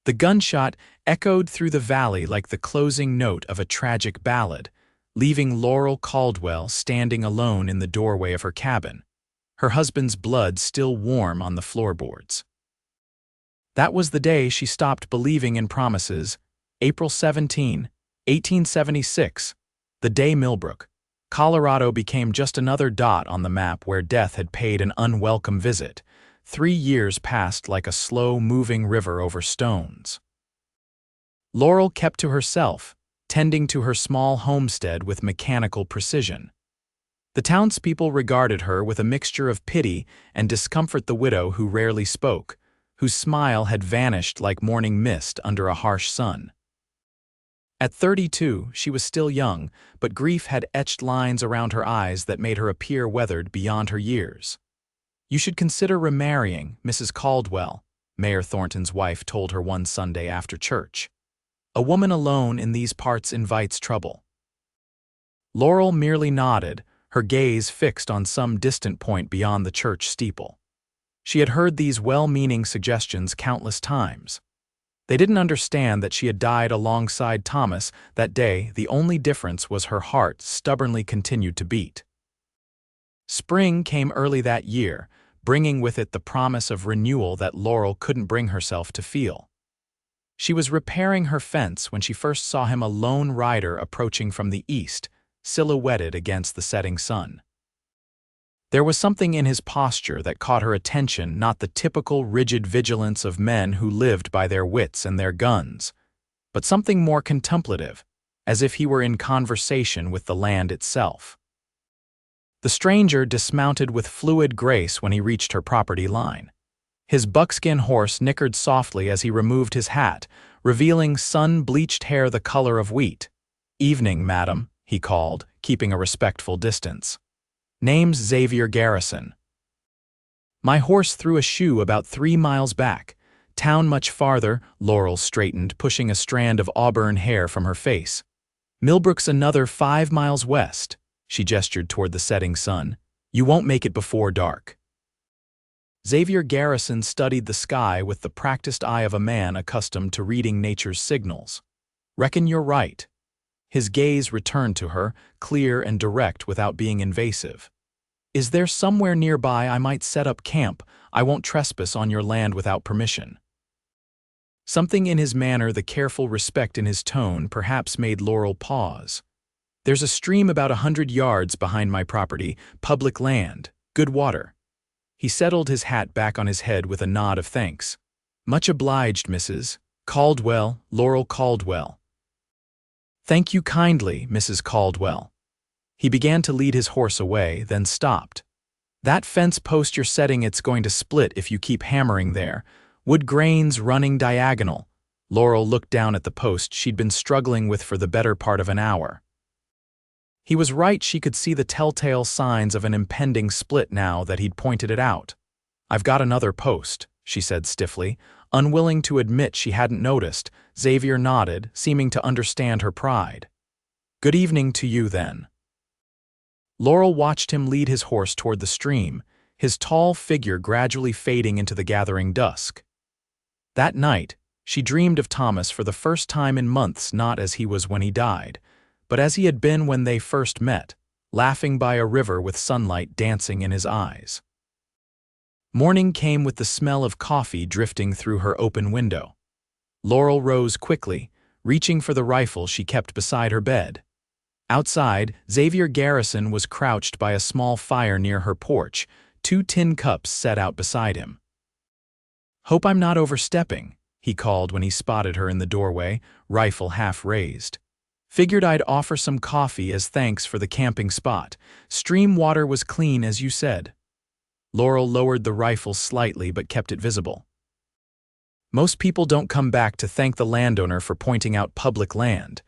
The gunshot echoed through the valley like the closing note of a tragic ballad, leaving Laurel Caldwell standing alone in the doorway of her cabin, her husband's blood still warm on the floorboards. That was the day she stopped believing in promises, April 17, 1876, the day Millbrook, Colorado became just another dot on the map where death had paid an unwelcome visit. 3 years passed like a slow-moving river over stones. Laurel kept to herself, tending to her small homestead with mechanical precision. The townspeople regarded her with a mixture of pity and discomfort. The widow who rarely spoke, whose smile had vanished like morning mist under a harsh sun. At 32, she was still young, but grief had etched lines around her eyes that made her appear weathered beyond her years. "You should consider remarrying, Mrs. Caldwell," Mayor Thornton's wife told her one Sunday after church. "A woman alone in these parts invites trouble." Laurel merely nodded, her gaze fixed on some distant point beyond the church steeple. She had heard these well-meaning suggestions countless times. They didn't understand that she had died alongside Thomas that day. The only difference was her heart stubbornly continued to beat. Spring came early that year, bringing with it the promise of renewal that Laurel couldn't bring herself to feel. She was repairing her fence when she first saw him, a lone rider approaching from the east, silhouetted against the setting sun. There was something in his posture that caught her attention, not the typical rigid vigilance of men who lived by their wits and their guns, but something more contemplative, as if he were in conversation with the land itself. The stranger dismounted with fluid grace when he reached her property line. His buckskin horse nickered softly as he removed his hat, revealing sun-bleached hair the color of wheat. "Evening, madam," he called, keeping a respectful distance. "Name's Xavier Garrison. My horse threw a shoe about 3 miles back. Town much farther." Laurel straightened, pushing a strand of auburn hair from her face. "Millbrook's another 5 miles west." She gestured toward the setting sun. "You won't make it before dark." Xavier Garrison studied the sky with the practiced eye of a man accustomed to reading nature's signals. "Reckon you're right." His gaze returned to her, clear and direct without being invasive. "Is there somewhere nearby I might set up camp? I won't trespass on your land without permission." Something in his manner, the careful respect in his tone, perhaps made Laurel pause. "There's a stream about 100 yards behind my property, public land, good water." He settled his hat back on his head with a nod of thanks. "Much obliged, Mrs. Caldwell, Laurel Caldwell." "Thank you kindly, Mrs. Caldwell." He began to lead his horse away, then stopped. "That fence post you're setting, it's going to split if you keep hammering there. Wood grains running diagonal." Laurel looked down at the post she'd been struggling with for the better part of an hour. He was right. She could see the telltale signs of an impending split now that he'd pointed it out. "I've got another post," she said stiffly, unwilling to admit she hadn't noticed. Xavier nodded, seeming to understand her pride. "Good evening to you, then." Laurel watched him lead his horse toward the stream, his tall figure gradually fading into the gathering dusk. That night, she dreamed of Thomas for the first time in months, not as he was when he died, but as he had been when they first met, laughing by a river with sunlight dancing in his eyes. Morning came with the smell of coffee drifting through her open window. Laurel rose quickly, reaching for the rifle she kept beside her bed. Outside, Xavier Garrison was crouched by a small fire near her porch, 2 tin cups set out beside him. "Hope I'm not overstepping," he called when he spotted her in the doorway, rifle half raised. "Figured I'd offer some coffee as thanks for the camping spot. Stream water was clean as you said." Laurel lowered the rifle slightly but kept it visible. "Most people don't come back to thank the landowner for pointing out public land."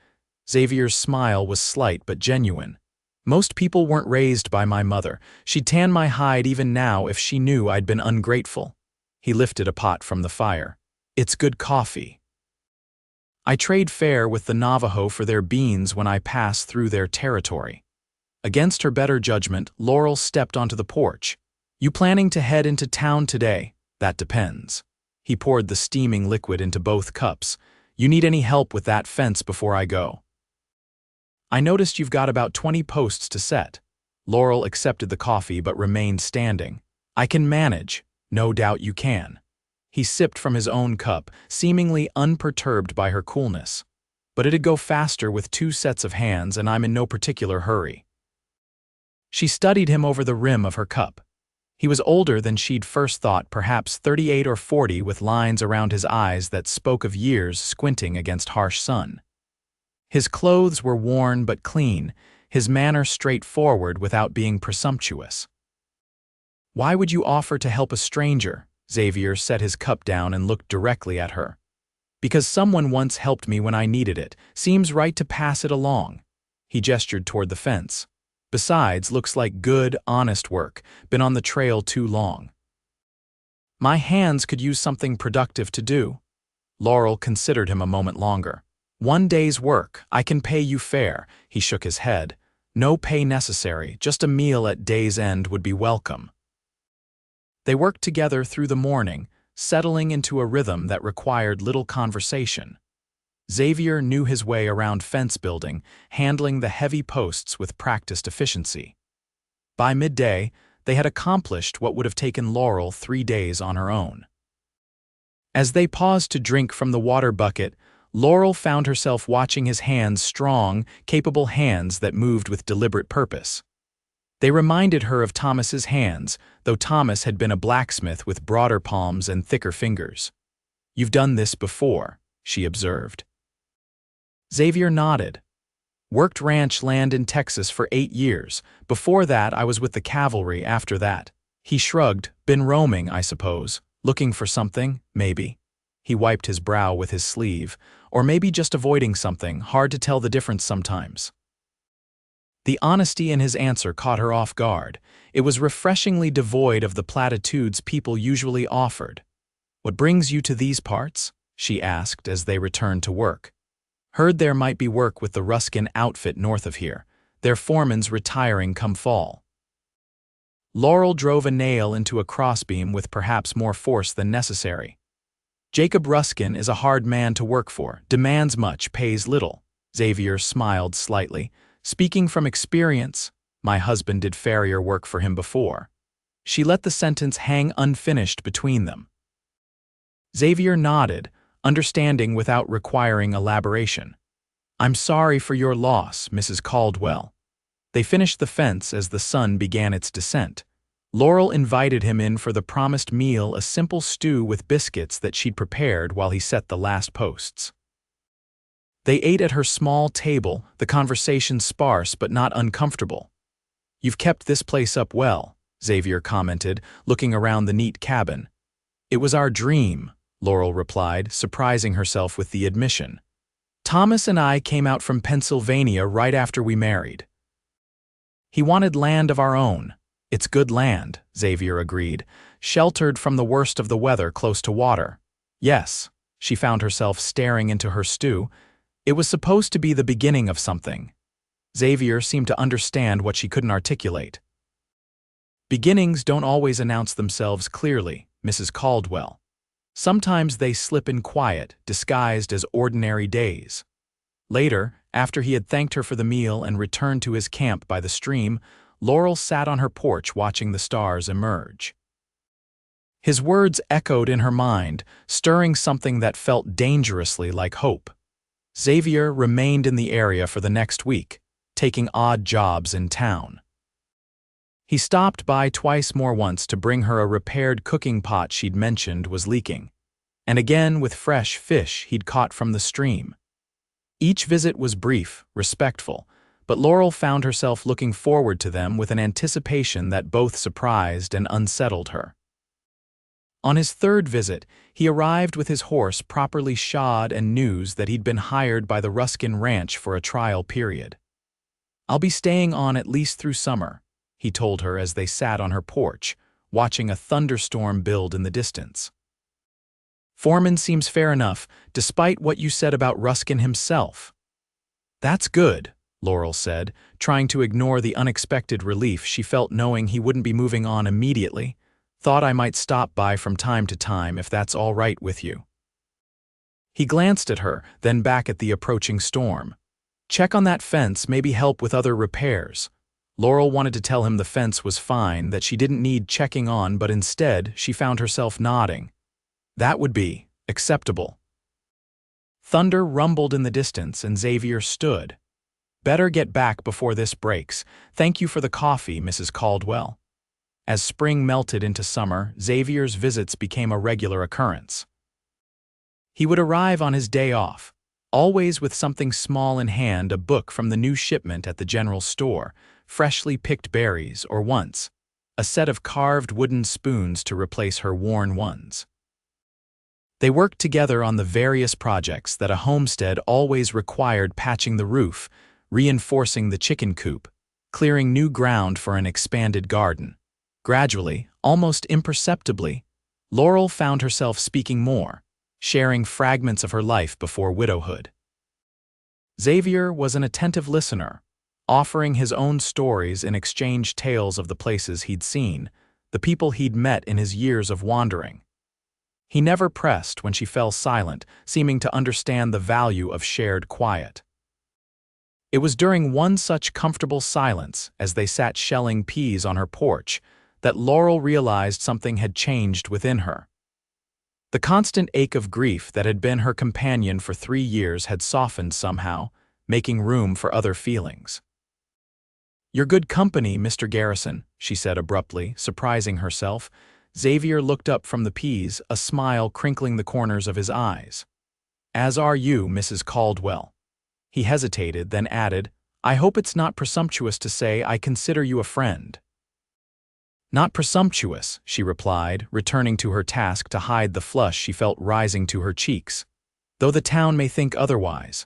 Xavier's smile was slight but genuine. "Most people weren't raised by my mother. She'd tan my hide even now if she knew I'd been ungrateful." He lifted a pot from the fire. "It's good coffee. I trade fair with the Navajo for their beans when I pass through their territory." Against her better judgment, Laurel stepped onto the porch. "You planning to head into town today?" "That depends." He poured the steaming liquid into both cups. "You need any help with that fence before I go?" "I noticed you've got about 20 posts to set." Laurel accepted the coffee but remained standing. "I can manage." "No doubt you can." He sipped from his own cup, seemingly unperturbed by her coolness. "But it'd go faster with 2 sets of hands, and I'm in no particular hurry." She studied him over the rim of her cup. He was older than she'd first thought, perhaps 38 or 40, with lines around his eyes that spoke of years squinting against harsh sun. His clothes were worn but clean, his manner straightforward without being presumptuous. "Why would you offer to help a stranger?" Xavier set his cup down and looked directly at her. "Because someone once helped me when I needed it. Seems right to pass it along." He gestured toward the fence. "Besides, looks like good, honest work. Been on the trail too long." "My hands could use something productive to do." Laurel considered him a moment longer. "1 day's work. I can pay you fair." He shook his head. "No pay necessary. Just a meal at day's end would be welcome." They worked together through the morning, settling into a rhythm that required little conversation. Xavier knew his way around fence building, handling the heavy posts with practiced efficiency. By midday, they had accomplished what would have taken Laurel 3 days on her own. As they paused to drink from the water bucket, Laurel found herself watching his hands, strong, capable hands that moved with deliberate purpose. They reminded her of Thomas's hands, though Thomas had been a blacksmith with broader palms and thicker fingers. "You've done this before," she observed. Xavier nodded. "Worked ranch land in Texas for 8 years. Before that, I was with the cavalry after that." He shrugged. "Been roaming, I suppose. Looking for something, maybe." He wiped his brow with his sleeve. "Or maybe just avoiding something, hard to tell the difference sometimes." The honesty in his answer caught her off guard. It was refreshingly devoid of the platitudes people usually offered. "What brings you to these parts?" she asked as they returned to work. "Heard there might be work with the Ruskin outfit north of here. Their foreman's retiring come fall." Laurel drove a nail into a crossbeam with perhaps more force than necessary. "Jacob Ruskin is a hard man to work for, demands much, pays little." Xavier smiled slightly. "Speaking from experience, my husband did farrier work for him before." She let the sentence hang unfinished between them. Xavier nodded, understanding without requiring elaboration. "I'm sorry for your loss, Mrs. Caldwell." They finished the fence as the sun began its descent. Laurel invited him in for the promised meal, a simple stew with biscuits that she'd prepared while he set the last posts. They ate at her small table, the conversation sparse but not uncomfortable. "You've kept this place up well," Xavier commented, looking around the neat cabin. "It was our dream," Laurel replied, surprising herself with the admission. "Thomas and I came out from Pennsylvania right after we married. He wanted land of our own." "It's good land," Xavier agreed. "Sheltered from the worst of the weather, close to water." "Yes." She found herself staring into her stew. "It was supposed to be the beginning of something." Xavier seemed to understand what she couldn't articulate. "Beginnings don't always announce themselves clearly, Mrs. Caldwell. Sometimes they slip in quiet, disguised as ordinary days." Later, after he had thanked her for the meal and returned to his camp by the stream, Laurel sat on her porch watching the stars emerge. His words echoed in her mind, stirring something that felt dangerously like hope. Xavier remained in the area for the next week, taking odd jobs in town. He stopped by twice more, once to bring her a repaired cooking pot she'd mentioned was leaking, and again with fresh fish he'd caught from the stream. Each visit was brief, respectful, but Laurel found herself looking forward to them with an anticipation that both surprised and unsettled her. On his 3rd visit, he arrived with his horse properly shod and news that he'd been hired by the Ruskin Ranch for a trial period. "I'll be staying on at least through summer," he told her as they sat on her porch, watching a thunderstorm build in the distance. "Foreman seems fair enough, despite what you said about Ruskin himself." "That's good," Laurel said, trying to ignore the unexpected relief she felt knowing he wouldn't be moving on immediately. Thought I might stop by from time to time if that's all right with you." He glanced at her, then back at the approaching storm. "Check on that fence, maybe help with other repairs." Laurel wanted to tell him the fence was fine, that she didn't need checking on, but instead she found herself nodding. That would be acceptable. Thunder rumbled in the distance and Xavier stood. "Better get back before this breaks. Thank you for the coffee, Mrs. Caldwell." As spring melted into summer, Xavier's visits became a regular occurrence. He would arrive on his day off, always with something small in hand, a book from the new shipment at the general store, freshly picked berries, or once, a set of carved wooden spoons to replace her worn ones. They worked together on the various projects that a homestead always required: patching the roof, reinforcing the chicken coop, clearing new ground for an expanded garden. Gradually, almost imperceptibly, Laurel found herself speaking more, sharing fragments of her life before widowhood. Xavier was an attentive listener, offering his own stories in exchange tales of the places he'd seen, the people he'd met in his years of wandering. He never pressed when she fell silent, seeming to understand the value of shared quiet. It was during one such comfortable silence, as they sat shelling peas on her porch, that Laurel realized something had changed within her. The constant ache of grief that had been her companion for 3 years had softened somehow, making room for other feelings. "You're good company, Mr. Garrison," she said abruptly, surprising herself. Xavier looked up from the peas, a smile crinkling the corners of his eyes. "As are you, Mrs. Caldwell." He hesitated, then added, "I hope it's not presumptuous to say I consider you a friend." "Not presumptuous," she replied, returning to her task to hide the flush she felt rising to her cheeks. "Though the town may think otherwise."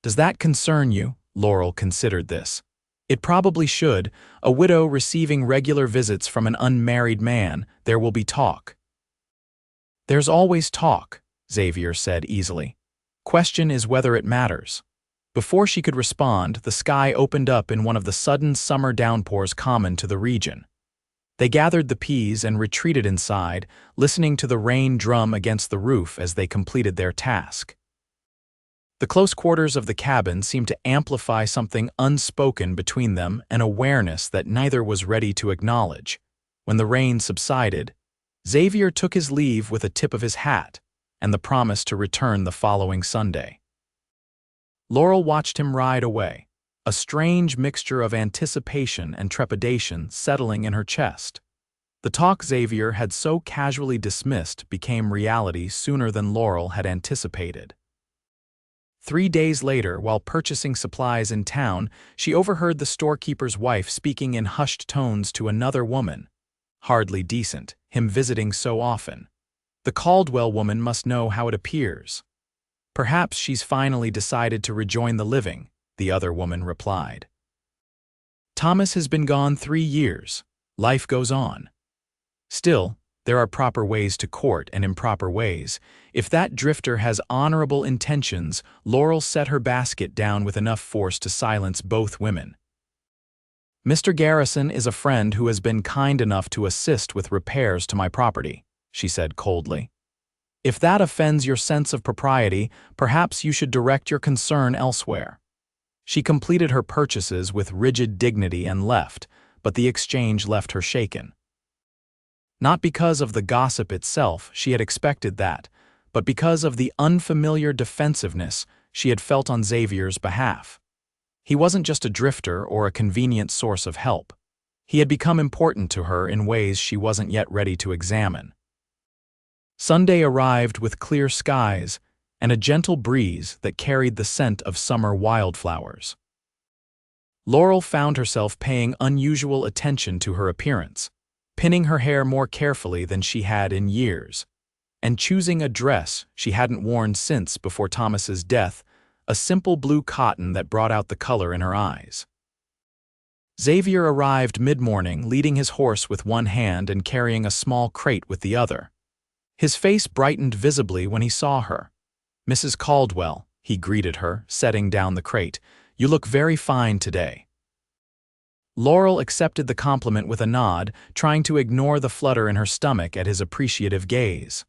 "Does that concern you?" Laurel considered this. "It probably should. A widow receiving regular visits from an unmarried man, there will be talk." "There's always talk," Xavier said easily. "Question is whether it matters." Before she could respond, the sky opened up in one of the sudden summer downpours common to the region. They gathered the peas and retreated inside, listening to the rain drum against the roof as they completed their task. The close quarters of the cabin seemed to amplify something unspoken between them, an awareness that neither was ready to acknowledge. When the rain subsided, Xavier took his leave with a tip of his hat and the promise to return the following Sunday. Laurel watched him ride away, a strange mixture of anticipation and trepidation settling in her chest. The talk Xavier had so casually dismissed became reality sooner than Laurel had anticipated. 3 days later, while purchasing supplies in town, she overheard the storekeeper's wife speaking in hushed tones to another woman. "Hardly decent, him visiting so often. The Caldwell woman must know how it appears." "Perhaps she's finally decided to rejoin the living," the other woman replied. "Thomas has been gone 3 years. Life goes on. Still, there are proper ways to court and improper ways. If that drifter has honorable intentions," Laurel set her basket down with enough force to silence both women. "Mr. Garrison is a friend who has been kind enough to assist with repairs to my property," she said coldly. "If that offends your sense of propriety, perhaps you should direct your concern elsewhere." She completed her purchases with rigid dignity and left, but the exchange left her shaken. Not because of the gossip itself, she had expected that, but because of the unfamiliar defensiveness she had felt on Xavier's behalf. He wasn't just a drifter or a convenient source of help. He had become important to her in ways she wasn't yet ready to examine. Sunday arrived with clear skies and a gentle breeze that carried the scent of summer wildflowers. Laurel found herself paying unusual attention to her appearance, pinning her hair more carefully than she had in years, and choosing a dress she hadn't worn since before Thomas's death, a simple blue cotton that brought out the color in her eyes. Xavier arrived mid-morning, leading his horse with one hand and carrying a small crate with the other. His face brightened visibly when he saw her. "Mrs. Caldwell," he greeted her, setting down the crate, "you look very fine today." Laurel accepted the compliment with a nod, trying to ignore the flutter in her stomach at his appreciative gaze.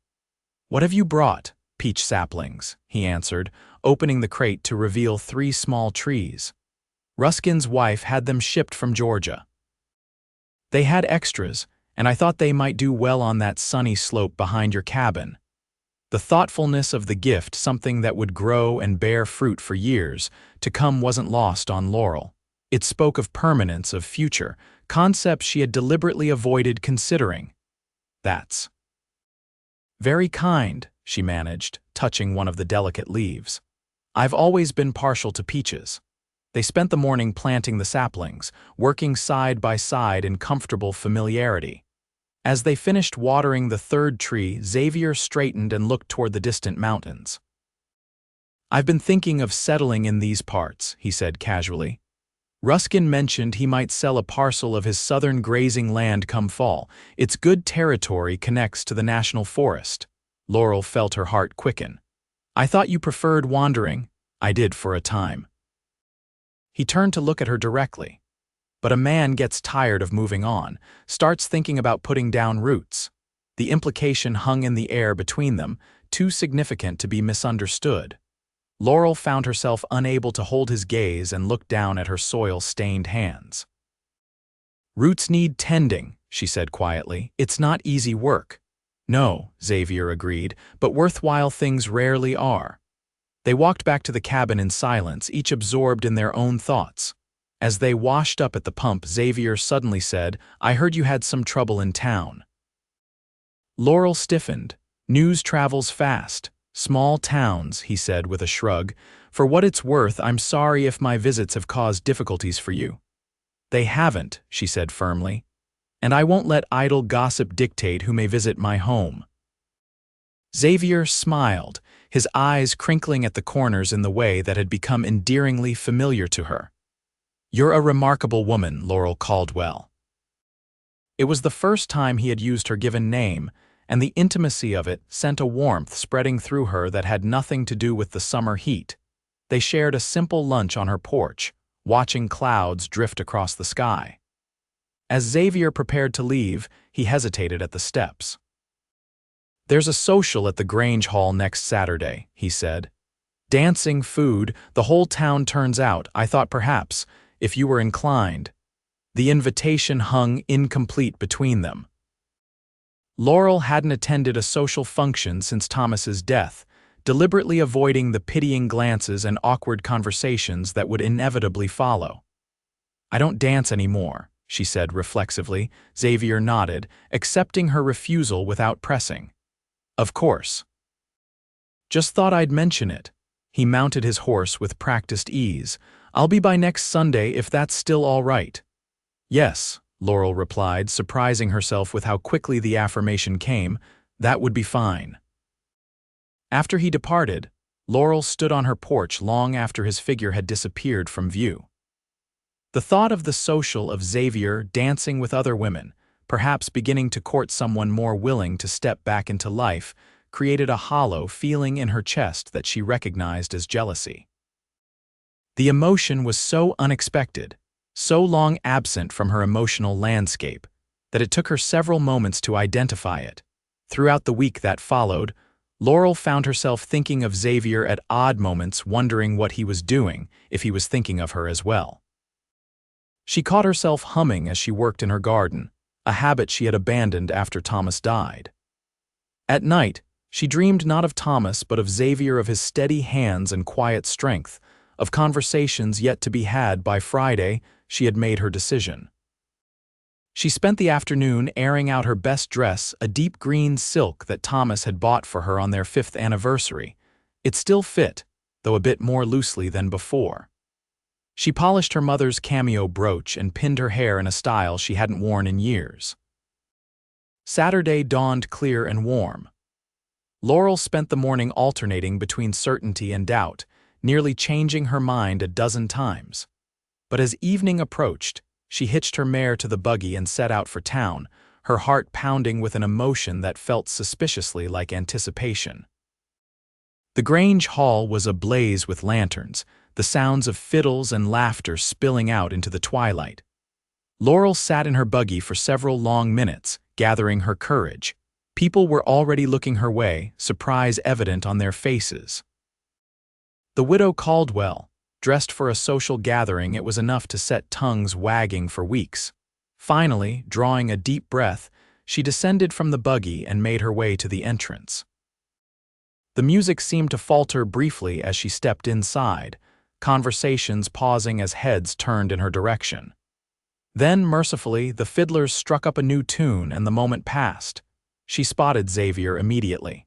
"What have you brought?" "Peach saplings," he answered, opening the crate to reveal 3 small trees. Ruskin's wife had them shipped from Georgia. "They had extras, and I thought they might do well on that sunny slope behind your cabin." The thoughtfulness of the gift, something that would grow and bear fruit for years to come, wasn't lost on Laurel. It spoke of permanence, of future, concepts she had deliberately avoided considering. "That's very kind," she managed, touching one of the delicate leaves. "I've always been partial to peaches." They spent the morning planting the saplings, working side by side in comfortable familiarity. As they finished watering the 3rd tree, Xavier straightened and looked toward the distant mountains. "I've been thinking of settling in these parts," he said casually. "Ruskin mentioned he might sell a parcel of his southern grazing land come fall. It's good territory, connects to the national forest." Laurel felt her heart quicken. "I thought you preferred wandering." "I did for a time." He turned to look at her directly. "But a man gets tired of moving on, starts thinking about putting down roots." The implication hung in the air between them, too significant to be misunderstood. Laurel found herself unable to hold his gaze and looked down at her soil-stained hands. "Roots need tending," she said quietly. "It's not easy work." "No," Xavier agreed, "but worthwhile things rarely are." They walked back to the cabin in silence, each absorbed in their own thoughts. As they washed up at the pump, Xavier suddenly said, "I heard you had some trouble in town." Laurel stiffened. "News travels fast. Small towns," he said with a shrug. "For what it's worth, I'm sorry if my visits have caused difficulties for you." "They haven't," she said firmly. "And I won't let idle gossip dictate who may visit my home." Xavier smiled, his eyes crinkling at the corners in the way that had become endearingly familiar to her. "You're a remarkable woman, Laurel Caldwell." It was the first time he had used her given name, and the intimacy of it sent a warmth spreading through her that had nothing to do with the summer heat. They shared a simple lunch on her porch, watching clouds drift across the sky. As Xavier prepared to leave, he hesitated at the steps. "There's a social at the Grange Hall next Saturday," he said. "Dancing, food, the whole town turns out. I thought perhaps, if you were inclined." The invitation hung incomplete between them. Laurel hadn't attended a social function since Thomas's death, deliberately avoiding the pitying glances and awkward conversations that would inevitably follow. "I don't dance anymore," she said reflexively. Xavier nodded, accepting her refusal without pressing. "Of course. Just thought I'd mention it." He mounted his horse with practiced ease. "I'll be by next Sunday if that's still all right." "Yes," Laurel replied, surprising herself with how quickly the affirmation came. "That would be fine." After he departed, Laurel stood on her porch long after his figure had disappeared from view. The thought of the social, of Xavier dancing with other women, perhaps beginning to court someone more willing to step back into life, created a hollow feeling in her chest that she recognized as jealousy. The emotion was so unexpected, so long absent from her emotional landscape, that it took her several moments to identify it. Throughout the week that followed, Laurel found herself thinking of Xavier at odd moments, wondering what he was doing, if he was thinking of her as well. She caught herself humming as she worked in her garden, a habit she had abandoned after Thomas died. At night, she dreamed not of Thomas but of Xavier, of his steady hands and quiet strength, of conversations yet to be had. By Friday, she had made her decision. She spent the afternoon airing out her best dress, a deep green silk that Thomas had bought for her on their 5th anniversary. It still fit, though a bit more loosely than before. She polished her mother's cameo brooch and pinned her hair in a style she hadn't worn in years. Saturday dawned clear and warm. Laurel spent the morning alternating between certainty and doubt, nearly changing her mind a dozen times. But as evening approached, she hitched her mare to the buggy and set out for town, her heart pounding with an emotion that felt suspiciously like anticipation. The Grange Hall was ablaze with lanterns, the sounds of fiddles and laughter spilling out into the twilight. Laurel sat in her buggy for several long minutes, gathering her courage. People were already looking her way, surprise evident on their faces. The widow Caldwell, dressed for a social gathering, it was enough to set tongues wagging for weeks. Finally, drawing a deep breath, she descended from the buggy and made her way to the entrance. The music seemed to falter briefly as she stepped inside, conversations pausing as heads turned in her direction. Then, mercifully, the fiddlers struck up a new tune and the moment passed. She spotted Xavier immediately.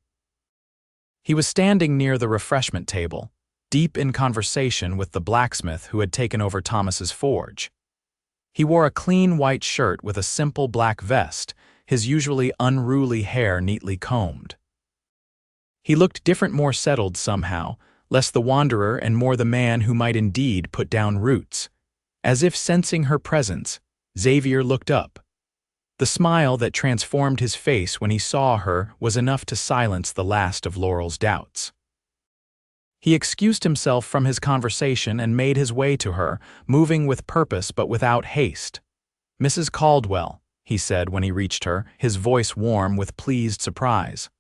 He was standing near the refreshment table, deep in conversation with the blacksmith who had taken over Thomas's forge. He wore a clean white shirt with a simple black vest, his usually unruly hair neatly combed. He looked different, more settled somehow, less the wanderer and more the man who might indeed put down roots. As if sensing her presence, Xavier looked up. The smile that transformed his face when he saw her was enough to silence the last of Laurel's doubts. He excused himself from his conversation and made his way to her, moving with purpose but without haste. "Mrs. Caldwell," he said when he reached her, his voice warm with pleased surprise.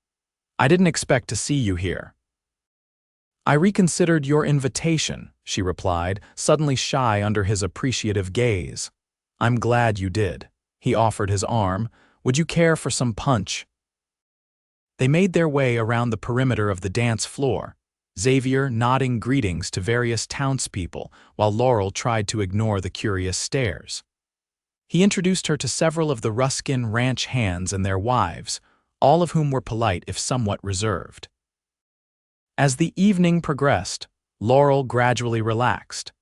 "I didn't expect to see you here." "I reconsidered your invitation," she replied, suddenly shy under his appreciative gaze. "I'm glad you did." He offered his arm. "Would you care for some punch?" They made their way around the perimeter of the dance floor, Xavier nodding greetings to various townspeople while Laurel tried to ignore the curious stares. He introduced her to several of the Ruskin ranch hands and their wives, all of whom were polite if somewhat reserved. As the evening progressed, Laurel gradually relaxed.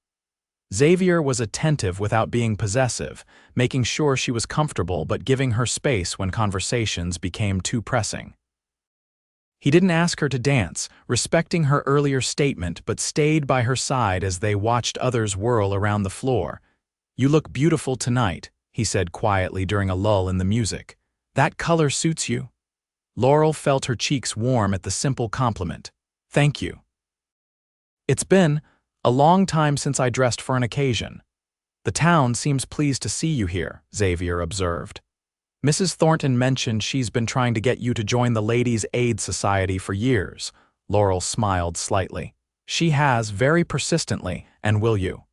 Xavier was attentive without being possessive, making sure she was comfortable but giving her space when conversations became too pressing. He didn't ask her to dance, respecting her earlier statement, but stayed by her side as they watched others whirl around the floor. "You look beautiful tonight," he said quietly during a lull in the music. "That color suits you." Laurel felt her cheeks warm at the simple compliment. "Thank you." "It's been a long time since I dressed for an occasion." "The town seems pleased to see you here," Xavier observed. "Mrs. Thornton mentioned she's been trying to get you to join the Ladies' Aid Society for years." Laurel smiled slightly. "She has, very persistently, and will you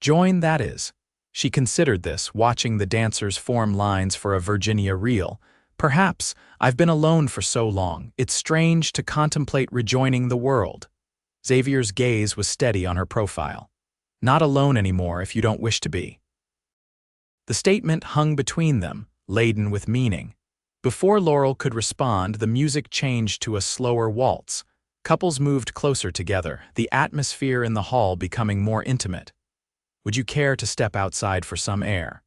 join, that is?" She considered this, watching the dancers form lines for a Virginia reel. "Perhaps. I've been alone for so long. It's strange to contemplate rejoining the world." Xavier's gaze was steady on her profile. "Not alone anymore if you don't wish to be." The statement hung between them, laden with meaning. Before Laurel could respond, the music changed to a slower waltz. Couples moved closer together, the atmosphere in the hall becoming more intimate. "Would you care to step outside for some air?"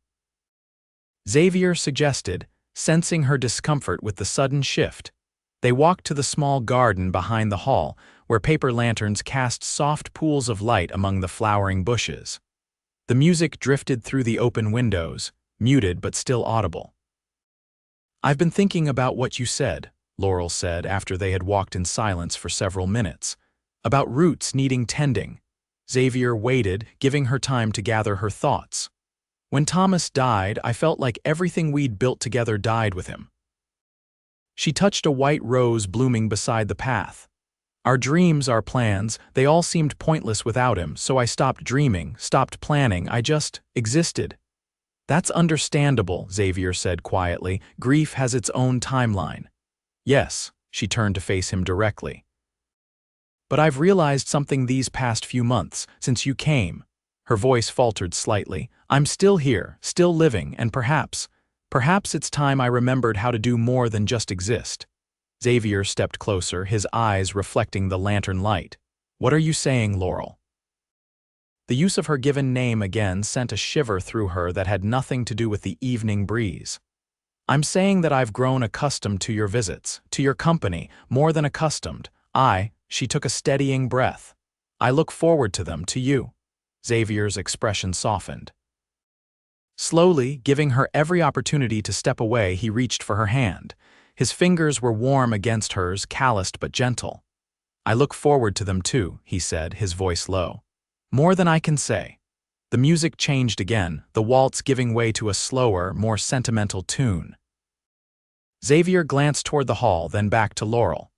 Xavier suggested, sensing her discomfort with the sudden shift. They walked to the small garden behind the hall, where paper lanterns cast soft pools of light among the flowering bushes. The music drifted through the open windows, muted but still audible. "I've been thinking about what you said," Laurel said after they had walked in silence for several minutes. "About roots needing tending." Xavier waited, giving her time to gather her thoughts. "When Thomas died, I felt like everything we'd built together died with him." She touched a white rose blooming beside the path. "Our dreams, our plans, they all seemed pointless without him, so I stopped dreaming, stopped planning, I just existed." "That's understandable," Xavier said quietly. "Grief has its own timeline." "Yes," she turned to face him directly. "But I've realized something these past few months, since you came." Her voice faltered slightly. "I'm still here, still living, and perhaps it's time I remembered how to do more than just exist." Xavier stepped closer, his eyes reflecting the lantern light. "What are you saying, Laurel?" The use of her given name again sent a shiver through her that had nothing to do with the evening breeze. "I'm saying that I've grown accustomed to your visits, to your company, more than accustomed. She took a steadying breath. "I look forward to them, to you." Xavier's expression softened. Slowly, giving her every opportunity to step away, he reached for her hand. His fingers were warm against hers, calloused but gentle. "I look forward to them too," he said, his voice low. "More than I can say." The music changed again, the waltz giving way to a slower, more sentimental tune. Xavier glanced toward the hall, then back to Laurel.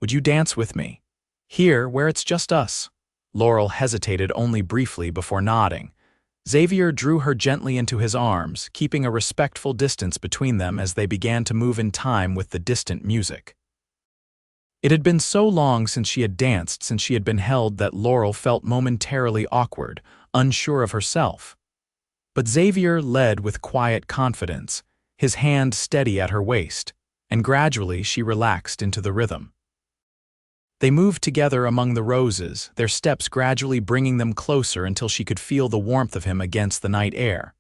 "Would you dance with me? Here, where it's just us." Laurel hesitated only briefly before nodding. Xavier drew her gently into his arms, keeping a respectful distance between them as they began to move in time with the distant music. It had been so long since she had danced, since she had been held, that Laurel felt momentarily awkward, unsure of herself. But Xavier led with quiet confidence, his hand steady at her waist, and gradually she relaxed into the rhythm. They moved together among the roses, their steps gradually bringing them closer until she could feel the warmth of him against the night air.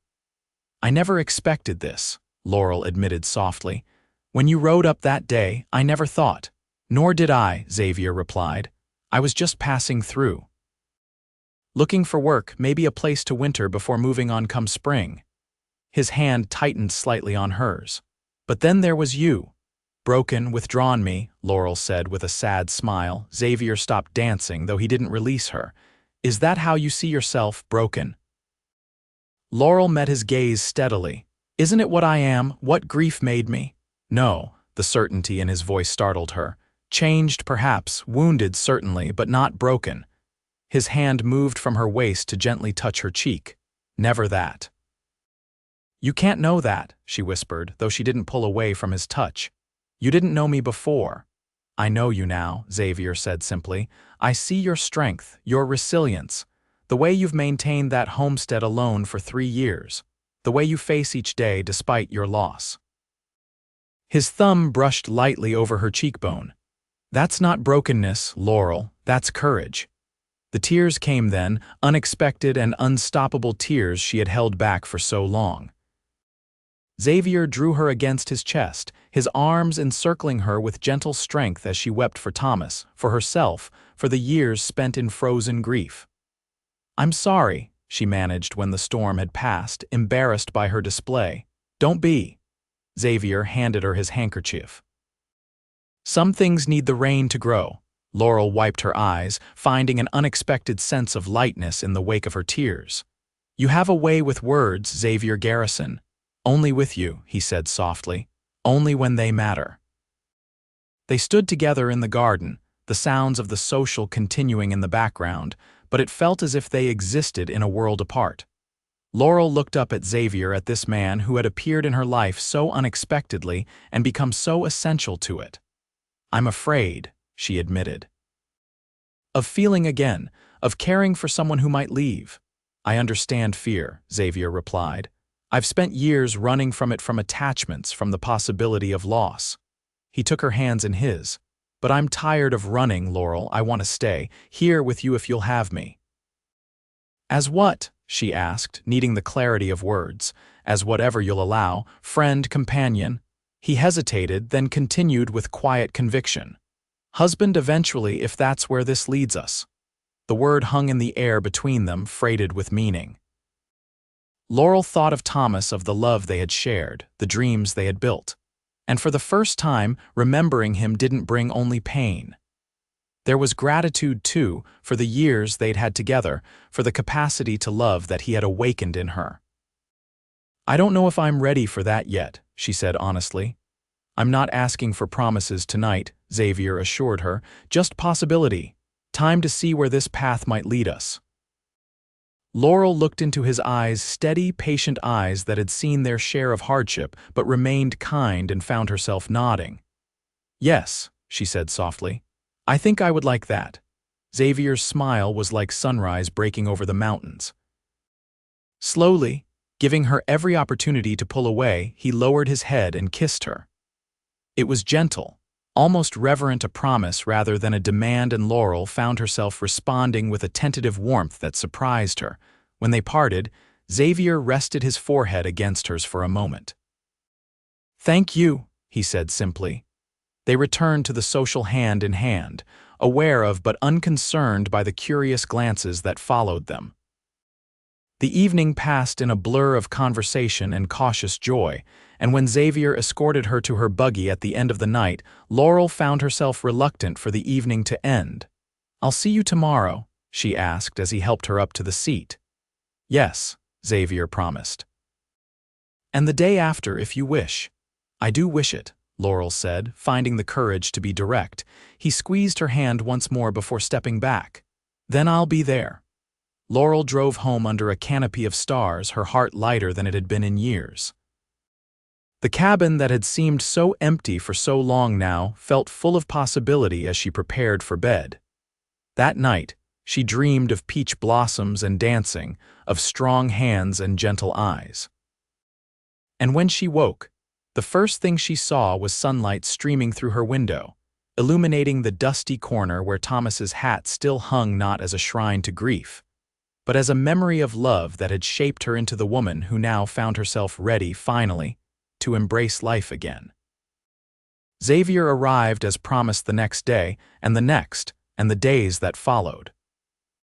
"I never expected this," Laurel admitted softly. "When you rode up that day, I never thought." "Nor did I," Xavier replied. "I was just passing through. Looking for work, maybe a place to winter before moving on come spring." His hand tightened slightly on hers. "But then there was you. Broken, withdrawn me," Laurel said with a sad smile. Xavier stopped dancing, though he didn't release her. "Is that how you see yourself, broken?" Laurel met his gaze steadily. "Isn't it what I am, what grief made me?" "No," the certainty in his voice startled her. "Changed, perhaps, wounded, certainly, but not broken." His hand moved from her waist to gently touch her cheek. "Never that." "You can't know that," she whispered, though she didn't pull away from his touch. "You didn't know me before." "I know you now," Xavier said simply. "I see your strength, your resilience, the way you've maintained that homestead alone for 3 years, the way you face each day despite your loss." His thumb brushed lightly over her cheekbone. "That's not brokenness, Laurel, that's courage." The tears came then, unexpected and unstoppable tears she had held back for so long. Xavier drew her against his chest, his arms encircling her with gentle strength as she wept for Thomas, for herself, for the years spent in frozen grief. "I'm sorry," she managed when the storm had passed, embarrassed by her display. "Don't be." Xavier handed her his handkerchief. "Some things need the rain to grow." Laurel wiped her eyes, finding an unexpected sense of lightness in the wake of her tears. "You have a way with words, Xavier Garrison. Only with you," he said softly. "Only when they matter." They stood together in the garden, the sounds of the social continuing in the background, but it felt as if they existed in a world apart. Laurel looked up at Xavier, at this man who had appeared in her life so unexpectedly and become so essential to it. "I'm afraid," she admitted. "Of feeling again, of caring for someone who might leave." "I understand fear," Xavier replied. "I've spent years running from it, from attachments, from the possibility of loss." He took her hands in his. "But I'm tired of running, Laurel. I want to stay here with you if you'll have me." "As what?" she asked, needing the clarity of words. "As whatever you'll allow, friend, companion." He hesitated, then continued with quiet conviction. "Husband eventually, if that's where this leads us." The word hung in the air between them, freighted with meaning. Laurel thought of Thomas, of the love they had shared, the dreams they had built. And for the first time, remembering him didn't bring only pain. There was gratitude, too, for the years they'd had together, for the capacity to love that he had awakened in her. "I don't know if I'm ready for that yet," she said honestly. "I'm not asking for promises tonight," Xavier assured her, "just possibility. Time to see where this path might lead us." Laurel looked into his eyes, steady, patient eyes that had seen their share of hardship but remained kind, and found herself nodding. "Yes," she said softly. "I think I would like that." Xavier's smile was like sunrise breaking over the mountains. Slowly, giving her every opportunity to pull away, he lowered his head and kissed her. It was gentle, almost reverent, a promise rather than a demand, and Laurel found herself responding with a tentative warmth that surprised her. When they parted, Xavier rested his forehead against hers for a moment. "Thank you," he said simply. They returned to the social hand in hand, aware of but unconcerned by the curious glances that followed them. The evening passed in a blur of conversation and cautious joy, and when Xavier escorted her to her buggy at the end of the night, Laurel found herself reluctant for the evening to end. "I'll see you tomorrow," she asked as he helped her up to the seat. Yes, Xavier promised. And the day after, if you wish. I do wish it, Laurel said, finding the courage to be direct. He squeezed her hand once more before stepping back. Then I'll be there. Laurel drove home under a canopy of stars, her heart lighter than it had been in years. The cabin that had seemed so empty for so long now felt full of possibility as she prepared for bed. That night, she dreamed of peach blossoms and dancing, of strong hands and gentle eyes. And when she woke, the first thing she saw was sunlight streaming through her window, illuminating the dusty corner where Thomas's hat still hung not as a shrine to grief, but as a memory of love that had shaped her into the woman who now found herself ready, finally, to embrace life again. Xavier arrived as promised the next day, and the next, and the days that followed.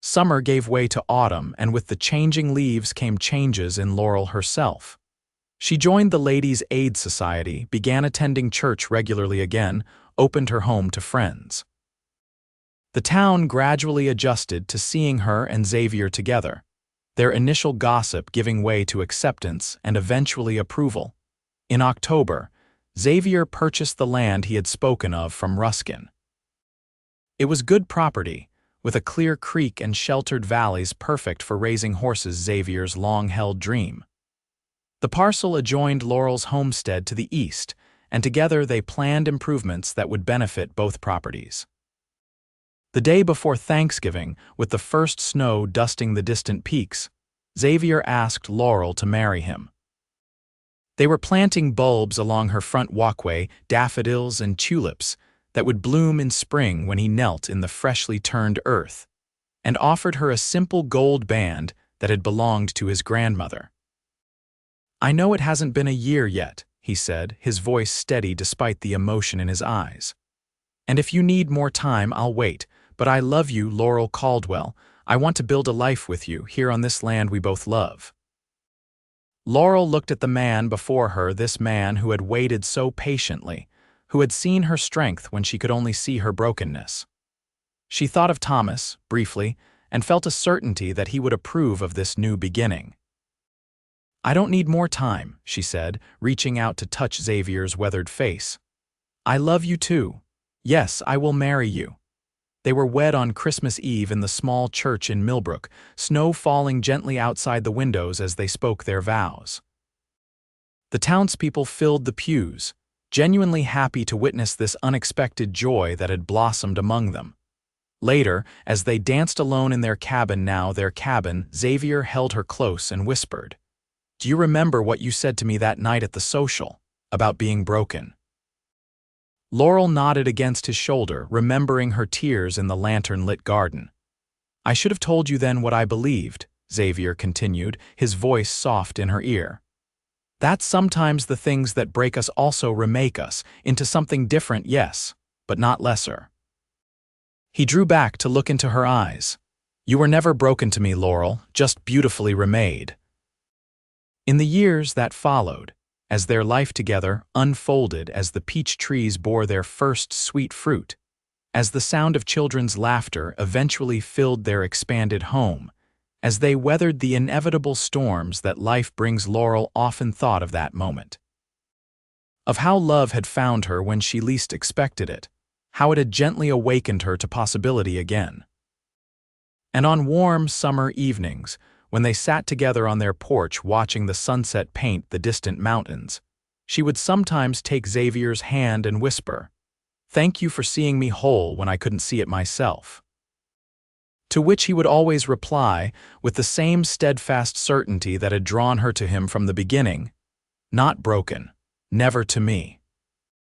Summer gave way to autumn, and with the changing leaves came changes in Laurel herself. She joined the Ladies' Aid Society, began attending church regularly again, opened her home to friends. The town gradually adjusted to seeing her and Xavier together, their initial gossip giving way to acceptance and eventually approval. In October, Xavier purchased the land he had spoken of from Ruskin. It was good property, with a clear creek and sheltered valleys perfect for raising horses, Xavier's long-held dream. The parcel adjoined Laurel's homestead to the east, and together they planned improvements that would benefit both properties. The day before Thanksgiving, with the first snow dusting the distant peaks, Xavier asked Laurel to marry him. They were planting bulbs along her front walkway, daffodils and tulips, that would bloom in spring when he knelt in the freshly turned earth, and offered her a simple gold band that had belonged to his grandmother. I know it hasn't been a year yet, he said, his voice steady despite the emotion in his eyes. And if you need more time, I'll wait, but I love you, Laurel Caldwell. I want to build a life with you, here on this land we both love. Laurel looked at the man before her, this man who had waited so patiently, who had seen her strength when she could only see her brokenness. She thought of Thomas, briefly, and felt a certainty that he would approve of this new beginning. I don't need more time, she said, reaching out to touch Xavier's weathered face. I love you too. Yes, I will marry you. They were wed on Christmas Eve in the small church in Millbrook, snow falling gently outside the windows as they spoke their vows. The townspeople filled the pews, genuinely happy to witness this unexpected joy that had blossomed among them. Later, as they danced alone in their cabin, Xavier held her close and whispered, "Do you remember what you said to me that night at the social, about being broken?" Laurel nodded against his shoulder, remembering her tears in the lantern-lit garden. I should have told you then what I believed, Xavier continued, his voice soft in her ear. That sometimes the things that break us also remake us into something different, yes, but not lesser. He drew back to look into her eyes. You were never broken to me, Laurel, just beautifully remade. In the years that followed, as their life together unfolded, as the peach trees bore their first sweet fruit, as the sound of children's laughter eventually filled their expanded home, as they weathered the inevitable storms that life brings, Laurel often thought of that moment. Of how love had found her when she least expected it, how it had gently awakened her to possibility again. And on warm summer evenings, when they sat together on their porch watching the sunset paint the distant mountains, she would sometimes take Xavier's hand and whisper, "Thank you for seeing me whole when I couldn't see it myself." To which he would always reply, with the same steadfast certainty that had drawn her to him from the beginning, "Not broken, never to me."